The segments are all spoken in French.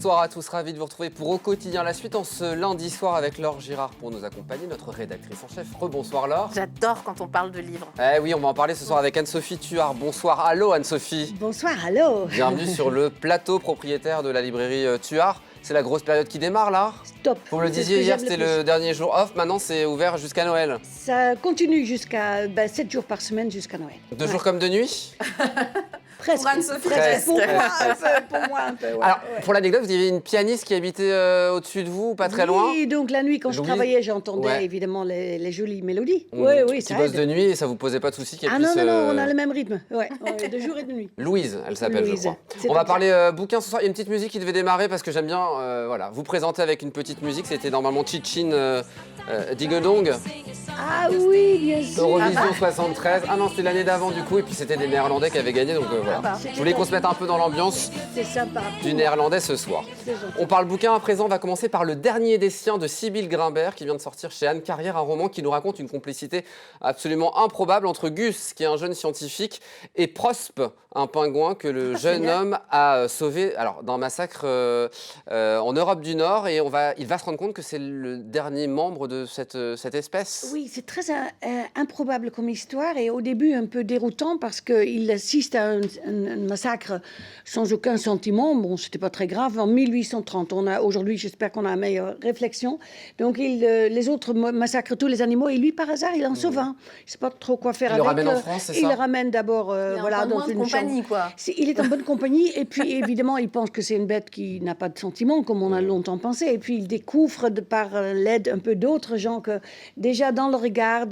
Bonsoir à tous, ravi de vous retrouver pour Au Quotidien la suite en ce lundi soir avec Laure Girard pour nous accompagner, notre rédactrice en chef. Rebonsoir Laure. J'adore quand on parle de livres. Eh oui, on va en parler ce soir avec Anne-Sophie Thuard. Bonsoir, allô Anne-Sophie. Bonsoir, allô. Bienvenue sur le plateau, propriétaire de la librairie Thuard. C'est la grosse période qui démarre là. Stop. Vous me le disiez hier, c'était le dernier jour off, maintenant c'est ouvert jusqu'à Noël. Ça continue jusqu'à 7 jours par semaine jusqu'à Noël. 2 jours comme de nuit. Presque. Pour Anne-Sophie, Presque. Pour presque. moi un peu, pour moi un peu. Ouais, Alors, ouais. pour l'anecdote, vous aviez une pianiste qui habitait au-dessus de vous, pas très loin. Oui, donc la nuit, quand je Louise. travaillais, j'entendais Ouais. évidemment les jolies mélodies. Oui, oui, Qui ça bosse aide. de nuit et ça vous posait pas de soucis qu'elle Ah puisse... non, non, non, on a le même rythme. Ouais, de jour et de nuit. Louise, elle s'appelle, je Louise, crois. c'est On va exact. parler bouquin ce soir. Il y a une petite musique qui devait démarrer parce que j'aime bien voilà, vous présenter avec une petite musique. C'était normalement Chichin Dingedong, Ah oui, bien sûr. Eurovision 73. Ah non, c'était l'année d'avant du coup. Et puis c'était des Néerlandais qui avaient gagné. Donc voilà. bah. Je voulais qu'on se mette un peu dans l'ambiance C'est sympa. du Néerlandais ce soir. C'est gentil. On parle bouquin à présent. On va commencer par Le Dernier des Siens de Sibylle Grimbert qui vient de sortir chez Anne Carrière. Un roman qui nous raconte une complicité absolument improbable entre Gus, qui est un jeune scientifique, et Prospe, un pingouin que le jeune génial. homme a sauvé d'un massacre en Europe du Nord. Et il va se rendre compte que c'est le dernier membre de cette espèce. Oui, c'est très improbable comme histoire et au début un peu déroutant parce qu'il assiste à un massacre sans aucun sentiment. Bon, c'était pas très grave. En 1830, aujourd'hui, j'espère qu'on a une meilleure réflexion. Donc, les autres massacrent tous les animaux et lui, par hasard, il en sauve un. Il ne sait pas trop quoi faire Il le avec. ramène en France, c'est Il ça le ramène d'abord voilà, dans une compagnie, chambre. quoi. Il est en bonne compagnie et puis évidemment, il pense que c'est une bête qui n'a pas de sentiments, comme on a longtemps pensé. Et puis, il découvre par l'aide un peu d'autres gens que déjà dans le regard,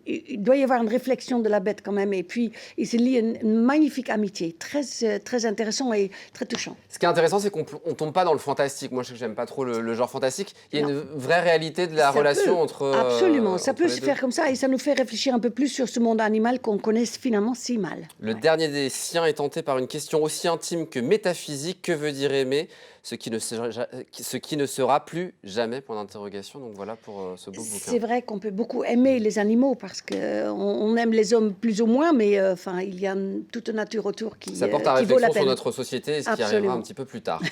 il doit y avoir une réflexion de la bête quand même. Et puis, il se lie une magnifique amitié, très intéressant et très touchant. Ce qui est intéressant, c'est qu'on ne tombe pas dans le fantastique. Moi, je sais que j'aime pas trop le genre fantastique. Il y a Non. une vraie réalité de la relation entre. Absolument, ça entre peut les se deux. faire comme ça et ça nous fait réfléchir un peu plus sur ce monde animal qu'on connaît finalement si mal. Le dernier des siens est tenté par une question aussi intime que métaphysique. Que veut dire aimer ? Ce qui ne sera plus jamais, point d'interrogation. Donc voilà pour ce beau bouquin. C'est vrai qu'on peut beaucoup aimer les animaux parce qu'on aime les hommes plus ou moins, mais enfin, il y a toute une nature autour qui Ça porte à qui vaut la réflexion sur peine. notre société, ce qui arrivera Absolument. un petit peu plus tard.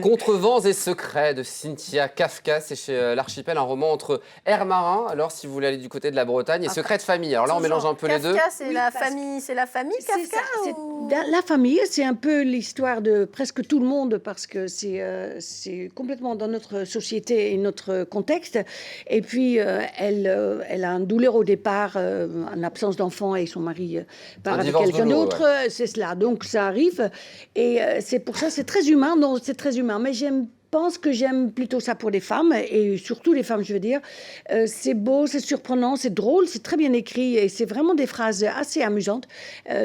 Contre vents et secrets de Cynthia Kafka, c'est chez l'Archipel, un roman entre air marin, alors si vous voulez aller du côté de la Bretagne, et secret de famille. Alors là, on mélange un peu les deux. Kafka, c'est Oui, la parce- famille, c'est la famille C'est Kafka ça, c'est ou... dans la famille, c'est un peu l'histoire de presque tout le monde parce que c'est complètement dans notre société et notre contexte. Et puis, elle a un douleur au départ, en absence d'enfant et son mari part Un avec divorce quelqu'un de l'eau, d'autre. C'est cela. Donc, ça arrive. Et c'est pour ça, c'est très humain. Non, c'est très humain. Mais je pense que j'aime plutôt ça pour les femmes, et surtout les femmes, je veux dire. C'est beau, c'est surprenant, c'est drôle, c'est très bien écrit, et c'est vraiment des phrases assez amusantes.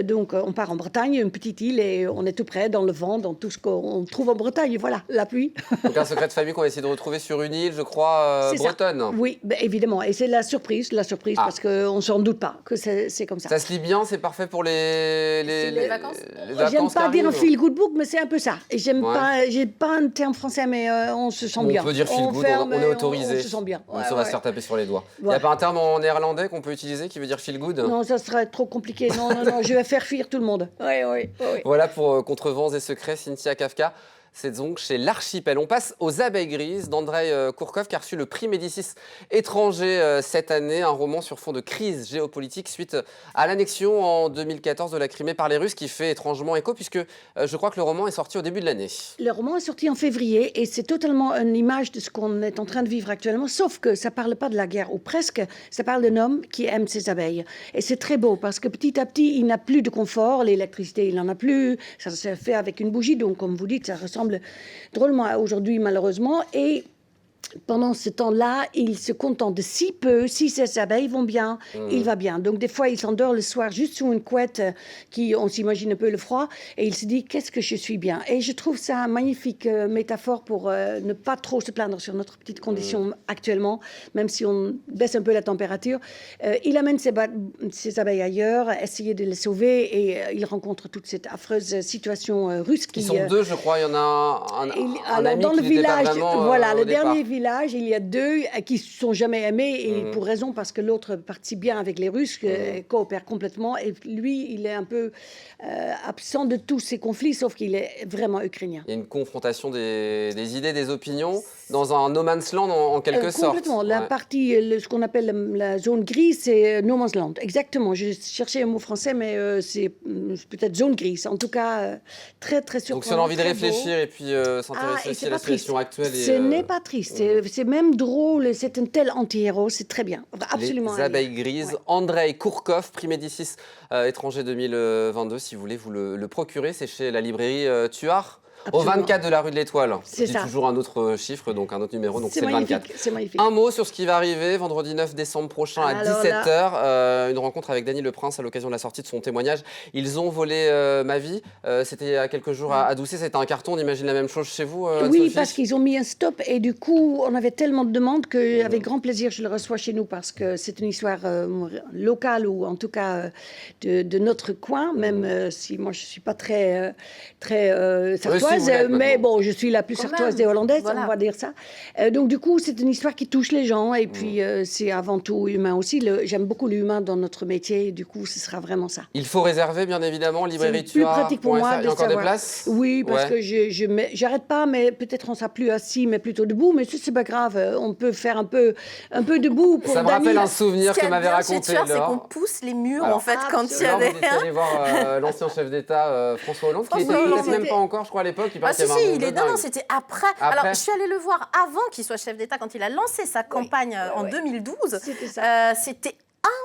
Donc, on part en Bretagne, une petite île, et on est tout près, dans le vent, dans tout ce qu'on trouve en Bretagne. Voilà, la pluie. Donc un secret de famille qu'on va essayer de retrouver sur une île, je crois, C'est ça. bretonne. Oui, ben, évidemment. Et c'est la surprise, Ah. parce qu'on ne s'en doute pas que c'est comme ça. Ça se lit bien, c'est parfait pour les vacances. les J'aime vacances pas qui dire un arrivent. feel good book, mais c'est un peu ça. Et Ouais. j'ai pas un terme français, mais on se sent On bien. peut dire feel good, ferme on est et autorisé. On se sent bien. Même si on va se faire taper sur les doigts. Il n'y Ouais. a pas un terme en néerlandais qu'on peut utiliser qui veut dire feel good? Non, ça serait trop compliqué. Non, non, non, je vais faire fuir tout le monde. Oui, oui, oui. Voilà pour Contre vents et secrets, Cynthia Kafka. C'est donc chez l'Archipel. On passe aux Abeilles grises d'Andrei Kourkov qui a reçu le prix Médicis étranger cette année, un roman sur fond de crise géopolitique suite à l'annexion en 2014 de la Crimée par les Russes qui fait étrangement écho puisque je crois que le roman est sorti au début de l'année. Le roman est sorti en février et c'est totalement une image de ce qu'on est en train de vivre actuellement, sauf que ça ne parle pas de la guerre, ou presque. Ça parle d'un homme qui aime ses abeilles. Et c'est très beau parce que petit à petit, il n'a plus de confort, l'électricité, il n'en a plus. Ça se fait avec une bougie, donc comme vous dites, ça ressemble drôlement à aujourd'hui, malheureusement. Et pendant ce temps-là, il se contente de si peu. Si ses abeilles vont bien, il va bien. Donc, des fois, il s'endort le soir juste sous une couette on s'imagine un peu le froid, et il se dit, qu'est-ce que je suis bien. Et je trouve ça une magnifique métaphore pour ne pas trop se plaindre sur notre petite condition actuellement, même si on baisse un peu la température. Il amène ses abeilles ailleurs, essayer de les sauver, et il rencontre toute cette affreuse situation russe. Ils sont deux, je crois. Il y en a un Alors, ami dans qui le n'était pas village, vraiment, voilà, au le départ. dernier village, il y a deux qui ne se sont jamais aimés, et pour raison parce que l'autre participe bien avec les Russes, coopère complètement, et lui, il est un peu absent de tous ces conflits, sauf qu'il est vraiment ukrainien. Il y a une confrontation des idées, des opinions, dans un no man's land en quelque sorte. Complètement. La partie, ce qu'on appelle la zone grise, c'est no man's land. Exactement. Je cherchais un mot français, mais c'est peut-être zone grise. En tout cas, très, très surprenant. Donc si on a envie de réfléchir beau. et puis s'intéresser aussi à la situation actuelle. Ce n'est pas triste. C'est même drôle. C'est un tel anti-héros. C'est très bien. Absolument. Les abeilles grises. Ouais. Andrei Kourkov, prix Médicis étranger 2022. Si vous voulez vous le procurer, c'est chez la librairie Tuard. Absolument. Au 24 de la rue de l'Étoile. C'est ça. Toujours un autre chiffre, donc un autre numéro, donc c'est le 24. C'est magnifique. Un mot sur ce qui va arriver vendredi 9 décembre prochain à 17h. Une rencontre avec Dany Le Prince à l'occasion de la sortie de son témoignage. Ils ont volé ma vie. C'était il y a quelques jours à Doucet. C'était un carton. On imagine la même chose chez vous, oui, Anne-Sophie ? Parce qu'ils ont mis un stop et du coup, on avait tellement de demandes qu'avec grand plaisir, je le reçois chez nous parce que c'est une histoire locale ou en tout cas de notre coin, même si moi je ne suis pas très sartoise, mais bon, je suis la plus sartoise des Hollandaises, on va dire ça. Donc du coup, c'est une histoire qui touche les gens et puis c'est avant tout humain aussi. J'aime beaucoup l'humain dans notre métier et du coup, ce sera vraiment ça. Il faut réserver, bien évidemment, librairie C'est plus pratique pour moi. Il y a encore des places ? Oui, parce que j'arrête pas, mais peut-être on ne sera plus assis, mais plutôt debout. Mais c'est pas grave, on peut faire un peu debout. Pour ça me rappelle un souvenir que m'avait raconté. C'est qu'on pousse les murs, en fait, quand il y a des... Vous étiez allé voir l'ancien chef d'État, François Hollande, qui était peut-être même pas encore, je crois, à l'époque. Non, c'était après. Alors, je suis allée le voir avant qu'il soit chef d'État, quand il a lancé sa campagne en 2012. C'était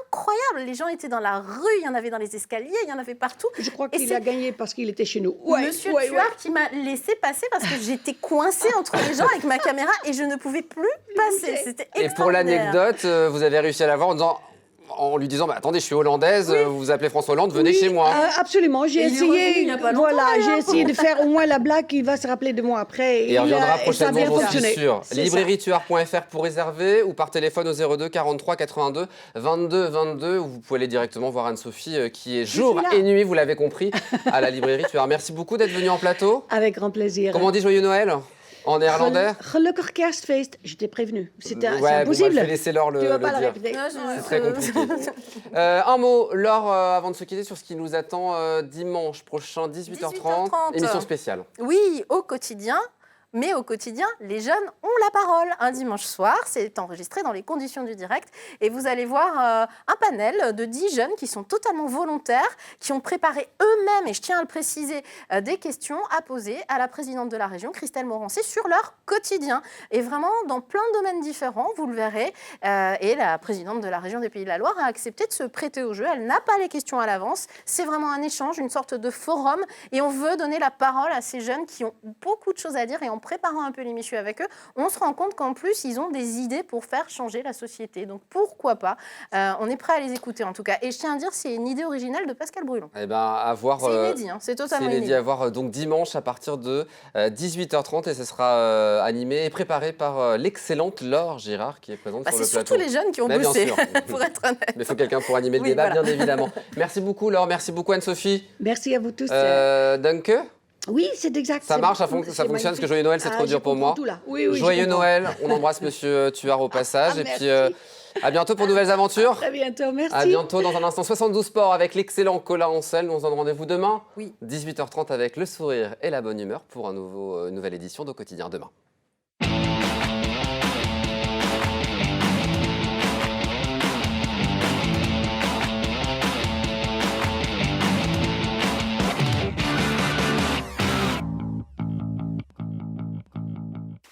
incroyable. Les gens étaient dans la rue, il y en avait dans les escaliers, il y en avait partout. Je crois qu'il a gagné parce qu'il était chez nous. Monsieur Tuard qui m'a laissé passer parce que j'étais coincée entre les gens avec ma caméra et je ne pouvais plus passer. C'était extraordinaire. Et pour l'anecdote, vous avez réussi à l'avoir en lui disant attendez, je suis hollandaise, vous vous appelez François Hollande, venez chez moi. Absolument, j'ai essayé de faire au moins la blague, il va se rappeler de moi après. Et il reviendra prochainement, j'en suis sûr. Librairietuard.fr pour réserver ou par téléphone au 02 43 82 22 22 où vous pouvez aller directement voir Anne-Sophie qui est jour et nuit, vous l'avez compris, à la librairie Tuard. Merci beaucoup d'être venue en plateau. Avec grand plaisir. Comment on dit joyeux Noël en néerlandais? Gelukkig kerstfeest. Je t'ai prévenu. C'est impossible. Bon, je vais laisser Laure le vas pas dire. le répéter. C'est très compliqué. Un mot, Laure, avant de se quitter, sur ce qui nous attend dimanche prochain, 18h30, émission spéciale. Oui, au quotidien. Mais au quotidien, les jeunes ont la parole. Un dimanche soir, c'est enregistré dans les conditions du direct. Et vous allez voir un panel de 10 jeunes qui sont totalement volontaires, qui ont préparé eux-mêmes, et je tiens à le préciser, des questions à poser à la présidente de la région, Christelle Morancé, sur leur quotidien. Et vraiment, dans plein de domaines différents, vous le verrez. Et la présidente de la région des Pays de la Loire a accepté de se prêter au jeu. Elle n'a pas les questions à l'avance. C'est vraiment un échange, une sorte de forum. Et on veut donner la parole à ces jeunes qui ont beaucoup de choses à dire et en préparant un peu l'émission avec eux, on se rend compte qu'en plus, ils ont des idées pour faire changer la société. Donc, pourquoi pas on est prêt à les écouter, en tout cas. Et je tiens à dire, c'est une idée originale de Pascal Brulon. Eh ben, à voir, c'est inédit, c'est totalement inédit. À voir donc dimanche à partir de 18h30 et ce sera animé et préparé par l'excellente Laure Girard qui est présente sur le plateau. C'est surtout les jeunes qui ont bossé, pour être honnête. Mais il faut quelqu'un pour animer le débat, bien évidemment. Merci beaucoup, Laure. Merci beaucoup, Anne-Sophie. Merci à vous tous. Danke. Oui, c'est exact. Ça marche, ça fonctionne, parce que Joyeux Noël, c'est trop dur pour moi. Joyeux Noël, on embrasse Monsieur Tuard au passage. Et puis, à bientôt pour de nouvelles aventures. À bientôt, merci. À bientôt, dans un instant, 72 Sport avec l'excellent Colin Ancel. Nous on se donne rendez-vous demain, 18h30 avec le sourire et la bonne humeur pour une nouvelle édition de Quotidien demain.